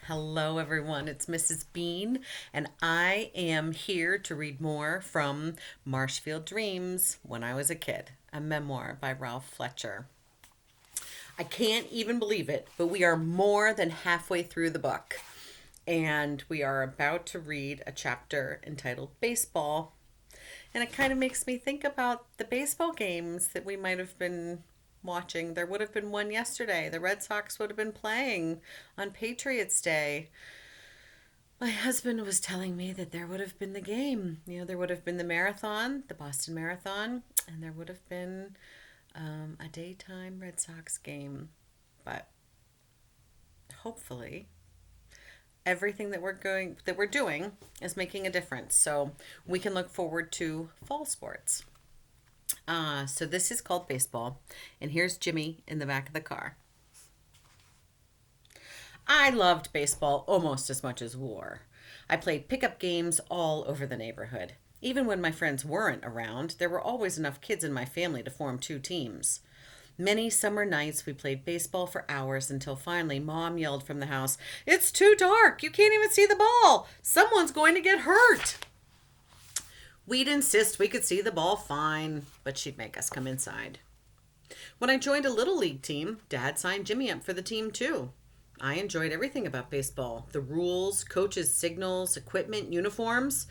Hello, everyone. It's Mrs. Bean, and I am here to read more from Marshfield Dreams When I Was a Kid, a memoir by Ralph Fletcher. I can't even believe it, but we are more than halfway through the book, and we are about to read a chapter entitled Baseball. And it kind of makes me think about the baseball games that we might have been watching. There would have been one yesterday. The Red Sox would have been playing on Patriots Day. My husband was telling me that there would have been the game. There would have been the marathon, the Boston Marathon, and there would have been a daytime Red Sox game. But hopefully, everything that we're doing is making a difference. So we can look forward to fall sports. So this is called baseball, and here's Jimmy in the back of the car. I loved baseball almost as much as war. I played pickup games all over the neighborhood. Even when my friends weren't around, there were always enough kids in my family to form two teams. Many summer nights we played baseball for hours until finally Mom yelled from the house, "It's too dark! You can't even see the ball! Someone's going to get hurt!" We'd insist we could see the ball fine, but she'd make us come inside. When I joined a little league team, Dad signed Jimmy up for the team too. I enjoyed everything about baseball: the rules, coaches' signals, equipment, uniforms.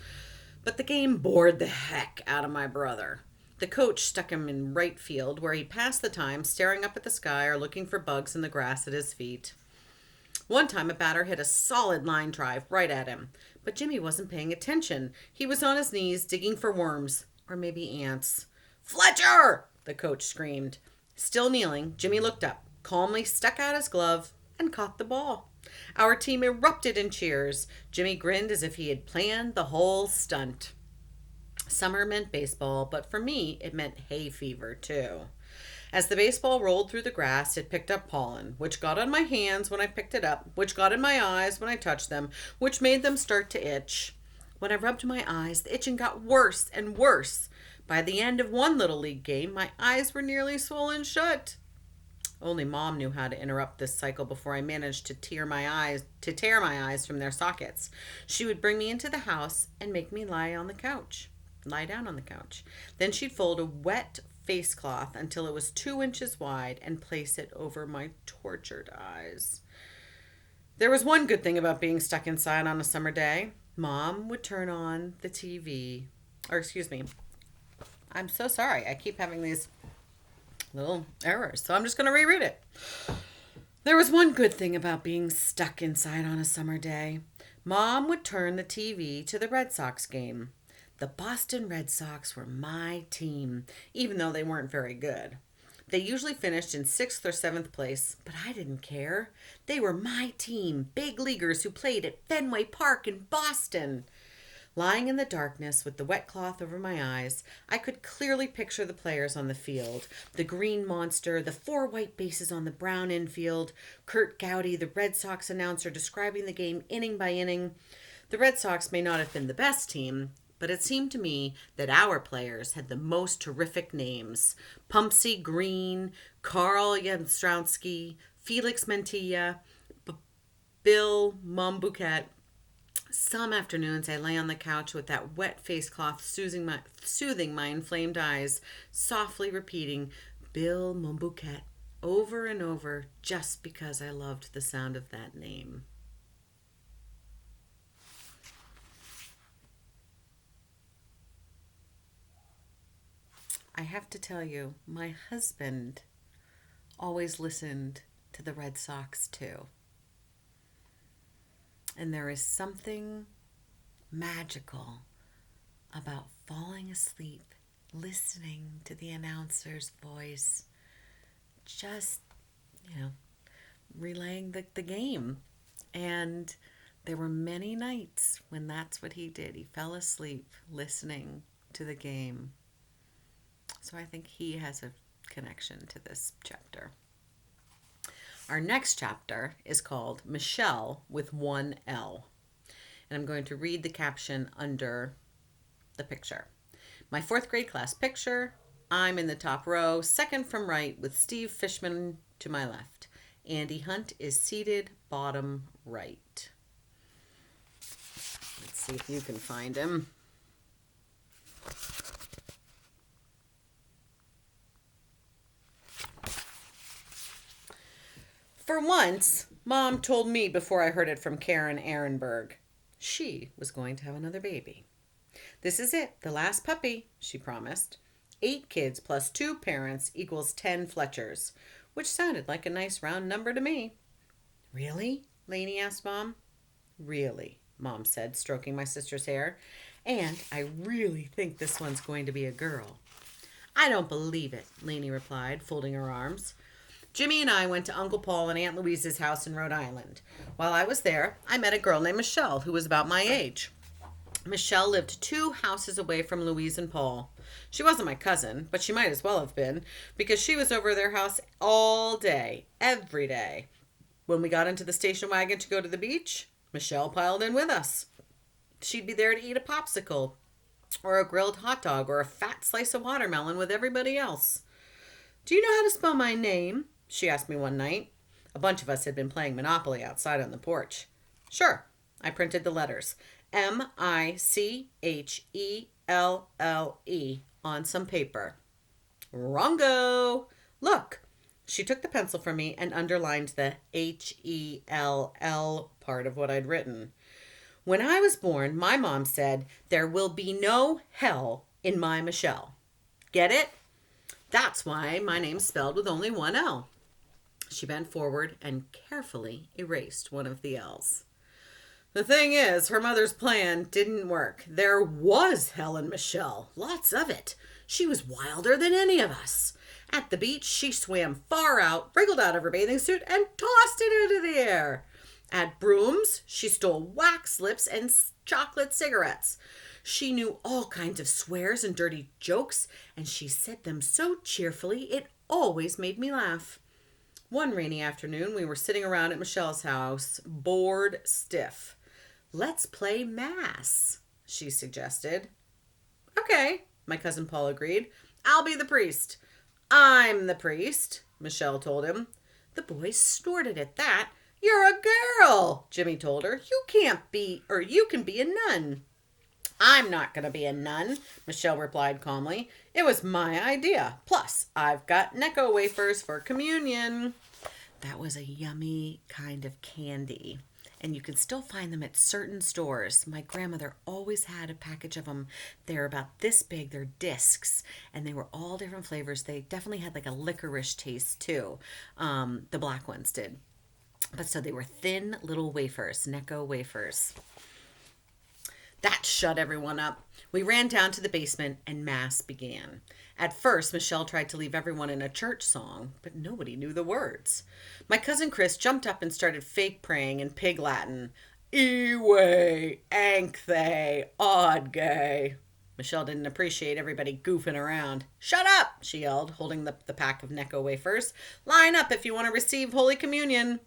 But the game bored the heck out of my brother. The coach stuck him in right field, where he passed the time staring up at the sky or looking for bugs in the grass at his feet. One time a batter hit a solid line drive right at him, but Jimmy wasn't paying attention. He was on his knees digging for worms, or maybe ants. "Fletcher!" the coach screamed. Still kneeling, Jimmy looked up, calmly stuck out his glove, and caught the ball. Our team erupted in cheers. Jimmy grinned as if he had planned the whole stunt. Summer meant baseball, but for me, it meant hay fever, too. As the baseball rolled through the grass, it picked up pollen, which got on my hands when I picked it up, which got in my eyes when I touched them, which made them start to itch. When I rubbed my eyes, the itching got worse and worse. By the end of one little league game, my eyes were nearly swollen shut. Only Mom knew how to interrupt this cycle before I managed to tear my eyes from their sockets. She would bring me into the house and make me lie down on the couch. Then she'd fold a wet face cloth until it was 2 inches wide and place it over my tortured eyes. There was one good thing about being stuck inside on a summer day. Mom would turn on the TV. Or, excuse me. I'm so sorry. I keep having these little errors, so I'm just going to reread it. There was one good thing about being stuck inside on a summer day. Mom would turn the TV to the Red Sox game. The Boston Red Sox were my team, even though they weren't very good. They usually finished in 6th or 7th place, but I didn't care. They were my team, big leaguers who played at Fenway Park in Boston. Lying in the darkness with the wet cloth over my eyes, I could clearly picture the players on the field. The green monster, the 4 white bases on the brown infield, Curt Gowdy, the Red Sox announcer, describing the game inning by inning. The Red Sox may not have been the best team, but it seemed to me that our players had the most terrific names: Pumpsy Green, Carl Yastrzemski, Felix Mantilla, Bill Mombuket. Some afternoons I lay on the couch with that wet face cloth soothing my inflamed eyes, softly repeating Bill Mombuket over and over just because I loved the sound of that name. I have to tell you, my husband always listened to the Red Sox too. And there is something magical about falling asleep, listening to the announcer's voice, just, you know, relaying the game. And there were many nights when that's what he did. He fell asleep listening to the game. So I think he has a connection to this chapter. Our next chapter is called Michele-with-One-L. And I'm going to read the caption under the picture. My 4th grade class picture. I'm in the top row, second from right, with Steve Fishman to my left. Andy Hunt is seated bottom right. Let's see if you can find him. For once, Mom told me before I heard it from Karen Ehrenberg. She was going to have another baby. This is it, the last puppy, she promised. 8 kids plus 2 parents equals 10 Fletchers, which sounded like a nice round number to me. Really? Lainey asked Mom. Really, Mom said, stroking my sister's hair. And I really think this one's going to be a girl. I don't believe it, Lainey replied, folding her arms. Jimmy and I went to Uncle Paul and Aunt Louise's house in Rhode Island. While I was there, I met a girl named Michele who was about my age. Michele lived 2 houses away from Louise and Paul. She wasn't my cousin, but she might as well have been, because she was over their house all day, every day. When we got into the station wagon to go to the beach, Michele piled in with us. She'd be there to eat a popsicle, or a grilled hot dog, or a fat slice of watermelon with everybody else. Do you know how to spell my name? She asked me one night. A bunch of us had been playing Monopoly outside on the porch. Sure, I printed the letters. Michelle on some paper. Wrongo! Look! She took the pencil from me and underlined the Hell part of what I'd written. When I was born, my mom said, there will be no hell in my Michele. Get it? That's why my name's spelled with only one L. She bent forward and carefully erased one of the L's. The thing is, her mother's plan didn't work. There was hell in Michele, lots of it. She was wilder than any of us. At the beach, she swam far out, wriggled out of her bathing suit, and tossed it into the air. At Brooms, she stole wax lips and chocolate cigarettes. She knew all kinds of swears and dirty jokes, and she said them so cheerfully it always made me laugh. One rainy afternoon, we were sitting around at Michele's house, bored stiff. Let's play mass, she suggested. Okay, my cousin Paul agreed. I'll be the priest. I'm the priest, Michele told him. The boys snorted at that. You're a girl, Jimmy told her. You can be a nun. I'm not going to be a nun, Michele replied calmly. It was my idea. Plus, I've got Necco wafers for communion. That was a yummy kind of candy, and you can still find them at certain stores. My grandmother always had a package of them. They're about this big. They're discs, and they were all different flavors. They definitely had like a licorice taste too. The black ones did. But so they were thin little wafers, Necco wafers. That shut everyone up. We ran down to the basement and mass began. At first, Michele tried to leave everyone in a church song, but nobody knew the words. My cousin Chris jumped up and started fake praying in Pig Latin. Ewe, Ankthe, Odgay. Michele didn't appreciate everybody goofing around. Shut up, she yelled, holding the pack of Necco wafers. Line up if you want to receive Holy Communion.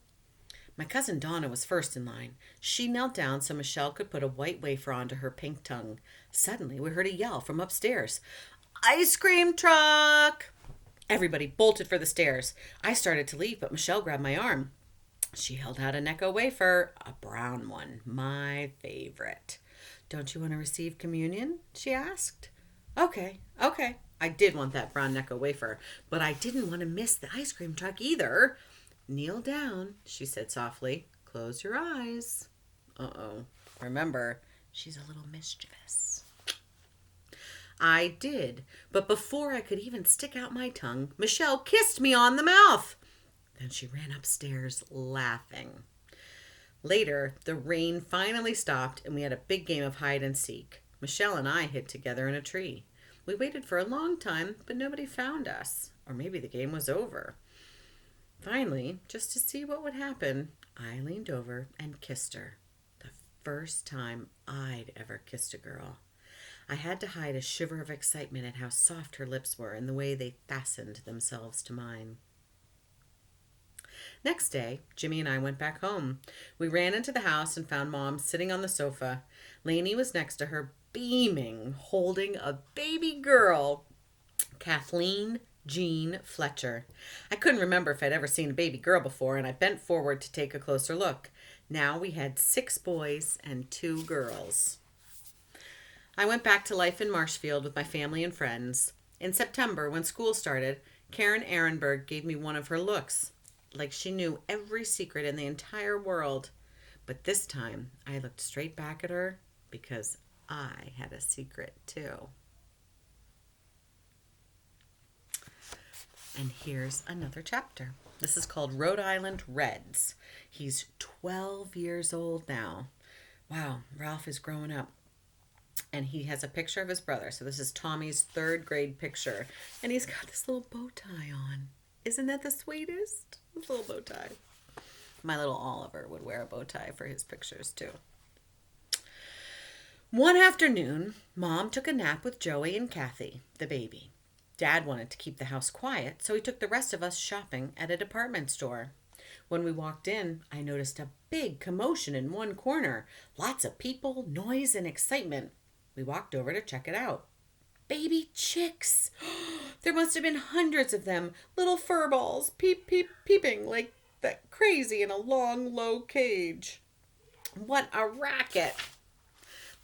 My cousin Donna was first in line. She knelt down so Michele could put a white wafer onto her pink tongue. Suddenly, we heard a yell from upstairs. Ice cream truck! Everybody bolted for the stairs. I started to leave, but Michele grabbed my arm. She held out a Necco wafer, a brown one, my favorite. Don't you want to receive communion? She asked. Okay. I did want that brown Necco wafer, but I didn't want to miss the ice cream truck either. Kneel down, she said softly. Close your eyes. Uh-oh. Remember, she's a little mischievous. I did, but before I could even stick out my tongue, Michele kissed me on the mouth. Then she ran upstairs laughing. Later, the rain finally stopped and we had a big game of hide and seek. Michele and I hid together in a tree. We waited for a long time, but nobody found us. Or maybe the game was over. Finally, just to see what would happen, I leaned over and kissed her. The first time I'd ever kissed a girl. I had to hide a shiver of excitement at how soft her lips were and the way they fastened themselves to mine. Next day, Jimmy and I went back home. We ran into the house and found Mom sitting on the sofa. Lainey was next to her, beaming, holding a baby girl. Kathleen Jean Fletcher. I couldn't remember if I'd ever seen a baby girl before, and I bent forward to take a closer look. Now we had 6 boys and 2 girls. I went back to life in Marshfield with my family and friends. In September, when school started, Karen Ehrenberg gave me one of her looks, like she knew every secret in the entire world. But this time, I looked straight back at her because I had a secret too. And here's another chapter. This is called Rhode Island Reds. He's 12 years old now. Wow, Ralph is growing up. And he has a picture of his brother. So this is Tommy's 3rd grade picture. And he's got this little bow tie on. Isn't that the sweetest? This little bow tie. My little Oliver would wear a bow tie for his pictures too. One afternoon, Mom took a nap with Joey and Kathy, the baby. Dad wanted to keep the house quiet, so he took the rest of us shopping at a department store. When we walked in, I noticed a big commotion in one corner. Lots of people, noise, and excitement. We walked over to check it out. Baby chicks! There must have been hundreds of them, little fur balls, peeping like that crazy in a long, low cage. What a racket!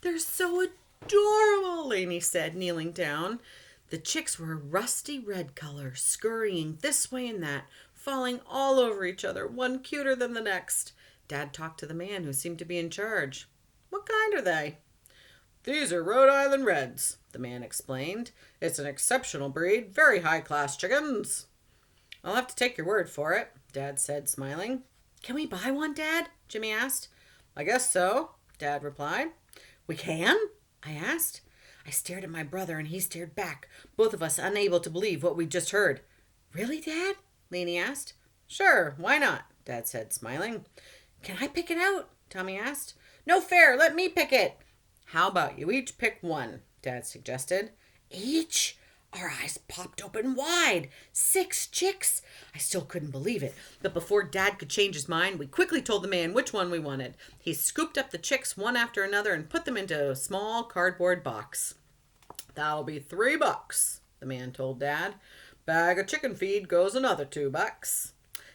They're so adorable, Lainey said, kneeling down. The chicks were a rusty red color, scurrying this way and that, falling all over each other, one cuter than the next. Dad talked to the man who seemed to be in charge. What kind are they? These are Rhode Island Reds, the man explained. It's an exceptional breed, very high-class chickens. I'll have to take your word for it, Dad said, smiling. Can we buy one, Dad? Jimmy asked. I guess so, Dad replied. We can? I asked. I stared at my brother and he stared back, both of us unable to believe what we'd just heard. Really, Dad? Lainey asked. Sure, why not? Dad said, smiling. Can I pick it out? Tommy asked. No fair, let me pick it. How about you each pick one? Dad suggested. Each? Our eyes popped open wide. 6 chicks? I still couldn't believe it. But before Dad could change his mind, we quickly told the man which one we wanted. He scooped up the chicks one after another and put them into a small cardboard box. That'll be $3, the man told Dad. Bag of chicken feed goes another $2.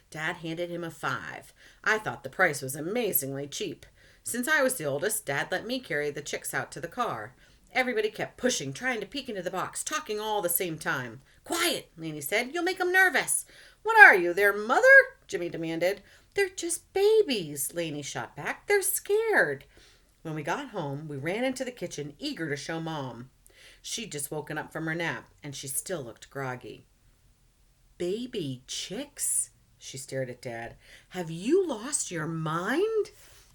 Dad handed him a 5. I thought the price was amazingly cheap. Since I was the oldest, Dad let me carry the chicks out to the car. Everybody kept pushing, trying to peek into the box, talking all the same time. Quiet, Lainey said. You'll make them nervous. What are you, their mother? Jimmy demanded. They're just babies, Lainey shot back. They're scared. When we got home, we ran into the kitchen, eager to show Mom. She'd just woken up from her nap, and she still looked groggy. Baby chicks? She stared at Dad. Have you lost your mind?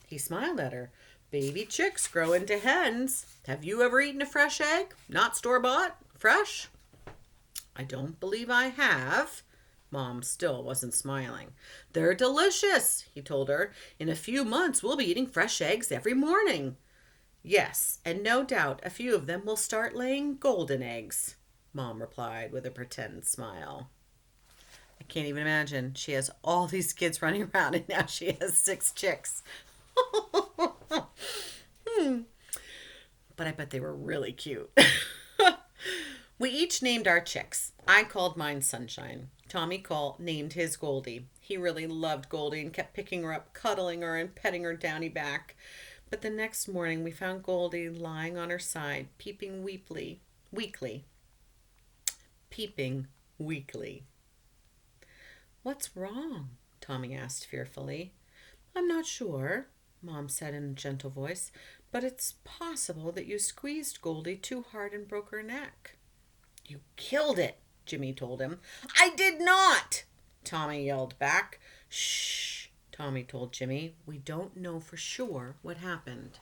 He smiled at her. Baby chicks grow into hens. Have you ever eaten a fresh egg? Not store-bought? Fresh? I don't believe I have. Mom still wasn't smiling. They're delicious, he told her. In a few months, we'll be eating fresh eggs every morning. Yes, and no doubt a few of them will start laying golden eggs, Mom replied with a pretend smile. I can't even imagine. She has all these kids running around and now she has 6 chicks. But I bet they were really cute. We each named our chicks. I called mine Sunshine. Tommy named his Goldie. He really loved Goldie and kept picking her up, cuddling her, and petting her downy back. But the next morning we found Goldie lying on her side, peeping weakly. Peeping weakly. What's wrong? Tommy asked fearfully. I'm not sure, Mom said in a gentle voice, but it's possible that you squeezed Goldie too hard and broke her neck. You killed it, Jimmy told him. I did not, Tommy yelled back. Shh, Tommy told Jimmy. We don't know for sure what happened.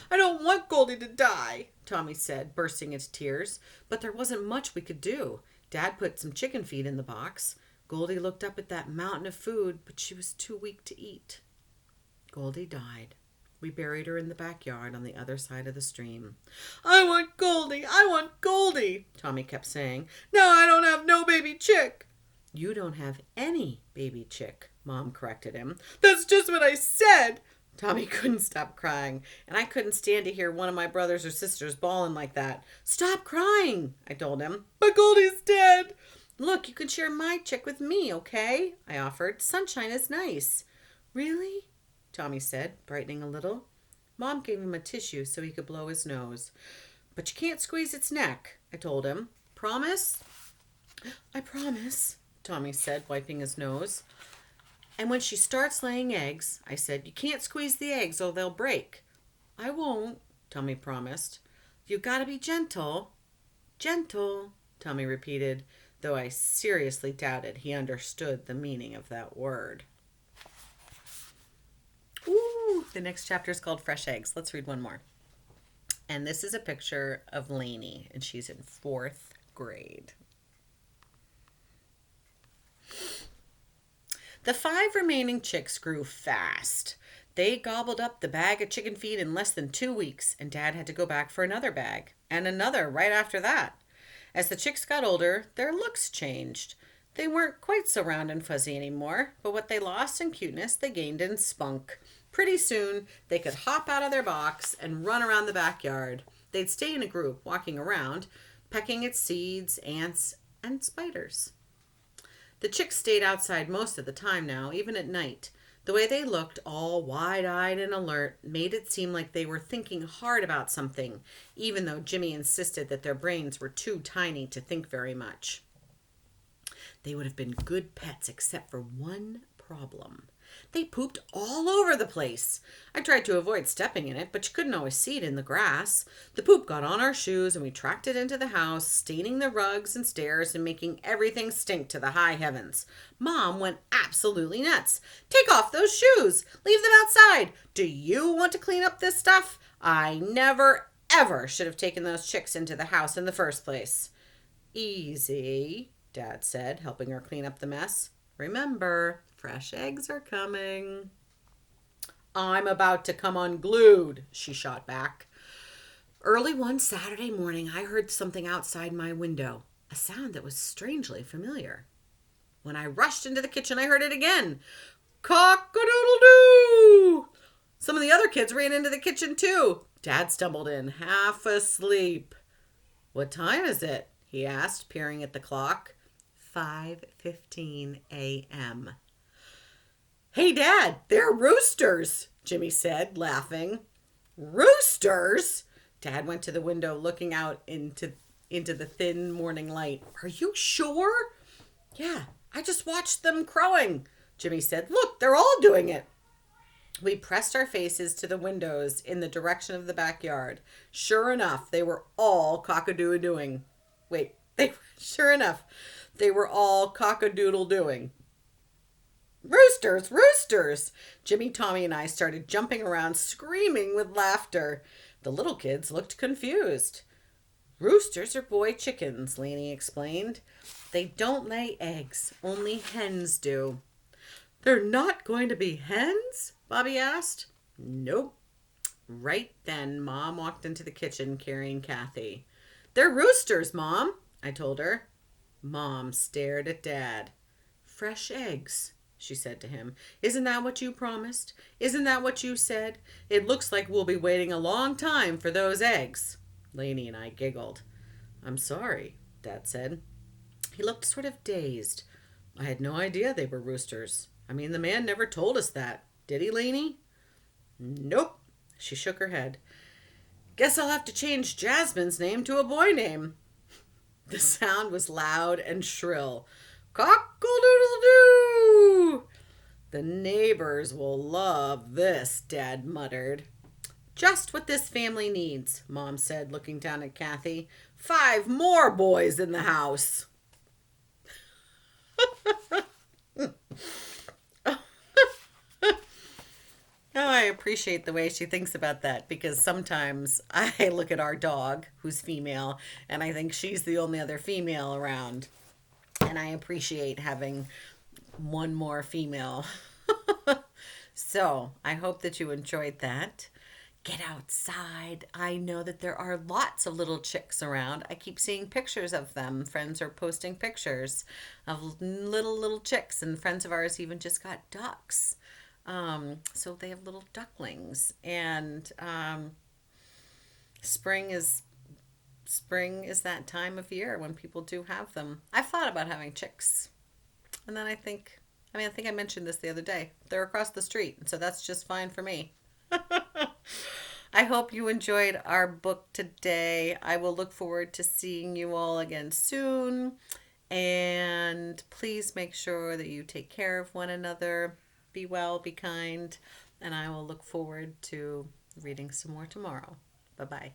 I don't want Goldie to die, Tommy said, bursting into tears. But there wasn't much we could do. Dad put some chicken feed in the box. Goldie looked up at that mountain of food, but she was too weak to eat. Goldie died. We buried her in the backyard on the other side of the stream. I want Goldie! I want Goldie! Tommy kept saying. Now I don't have no baby chick. You don't have any baby chick, Mom corrected him. That's just what I said. Tommy couldn't stop crying, and I couldn't stand to hear one of my brothers or sisters bawling like that. Stop crying, I told him. But Goldie's dead. Look, you can share my chick with me, okay? I offered. Sunshine is nice. Really? Tommy said, brightening a little. Mom gave him a tissue so he could blow his nose. But you can't squeeze its neck, I told him. Promise? I promise, Tommy said, wiping his nose. And when she starts laying eggs, I said, you can't squeeze the eggs or they'll break. I won't, Tommy promised. You gotta be gentle. Gentle, Tommy repeated, though I seriously doubted he understood the meaning of that word. Ooh, the next chapter is called Fresh Eggs. Let's read one more. And this is a picture of Lainey, and she's in 4th grade. The 5 remaining chicks grew fast. They gobbled up the bag of chicken feed in less than 2 weeks, and Dad had to go back for another bag, and another right after that. As the chicks got older, their looks changed. They weren't quite so round and fuzzy anymore, but what they lost in cuteness, they gained in spunk. Pretty soon, they could hop out of their box and run around the backyard. They'd stay in a group, walking around, pecking at seeds, ants, and spiders. The chicks stayed outside most of the time now, even at night. The way they looked, all wide-eyed and alert, made it seem like they were thinking hard about something, even though Jimmy insisted that their brains were too tiny to think very much. They would have been good pets except for one problem. They pooped all over the place. I tried to avoid stepping in it, but you couldn't always see it in the grass. The poop got on our shoes, and we tracked it into the house, staining the rugs and stairs and making everything stink to the high heavens. Mom went absolutely nuts. Take off those shoes. Leave them outside. Do you want to clean up this stuff? I never, ever should have taken those chicks into the house in the first place. Easy, Dad said, helping her clean up the mess. Remember, fresh eggs are coming. I'm about to come unglued, she shot back. Early one Saturday morning, I heard something outside my window, a sound that was strangely familiar. When I rushed into the kitchen, I heard it again. Cock-a-doodle-doo! Some of the other kids ran into the kitchen, too. Dad stumbled in, half asleep. What time is it? He asked, peering at the clock. 5:15 a.m. Hey, Dad, they're roosters, Jimmy said, laughing. Roosters? Dad went to the window, looking out into the thin morning light. Are you sure? Yeah, I just watched them crowing, Jimmy said. Look, they're all doing it. We pressed our faces to the windows in the direction of the backyard. Sure enough, they were all cock-a-doodle-doing. Sure enough, they were all cock-a-doodle-doing. Roosters, roosters! Jimmy, Tommy, and I started jumping around, screaming with laughter. The little kids looked confused. Roosters are boy chickens, Lainey explained. They don't lay eggs. Only hens do. They're not going to be hens? Bobby asked. Nope. Right then, Mom walked into the kitchen carrying Kathy. They're roosters, Mom, I told her. Mom stared at Dad. Fresh eggs, she said to him. Isn't that what you promised? Isn't that what you said? It looks like we'll be waiting a long time for those eggs. Lainey and I giggled. I'm sorry, Dad said. He looked sort of dazed. I had no idea they were roosters. I mean, the man never told us that. Did he, Lainey? Nope. She shook her head. Guess I'll have to change Jasmine's name to a boy name. The sound was loud and shrill. Cock-a-doodle-doo! The neighbors will love this, Dad muttered. Just what this family needs, Mom said, looking down at Kathy. 5 more boys in the house. Oh, I appreciate the way she thinks about that, because sometimes I look at our dog, who's female, and I think she's the only other female around. And I appreciate having one more female. So I hope that you enjoyed that. Get outside. I know that there are lots of little chicks around. I keep seeing pictures of them. Friends are posting pictures of little chicks, and friends of ours even just got ducks. So they have little ducklings, and spring is spring is that time of year when people do have them. I've thought about having chicks. And then I think I mentioned this the other day. They're across the street, so that's just fine for me. I hope you enjoyed our book today. I will look forward to seeing you all again soon. And please make sure that you take care of one another. Be well, be kind. And I will look forward to reading some more tomorrow. Bye bye.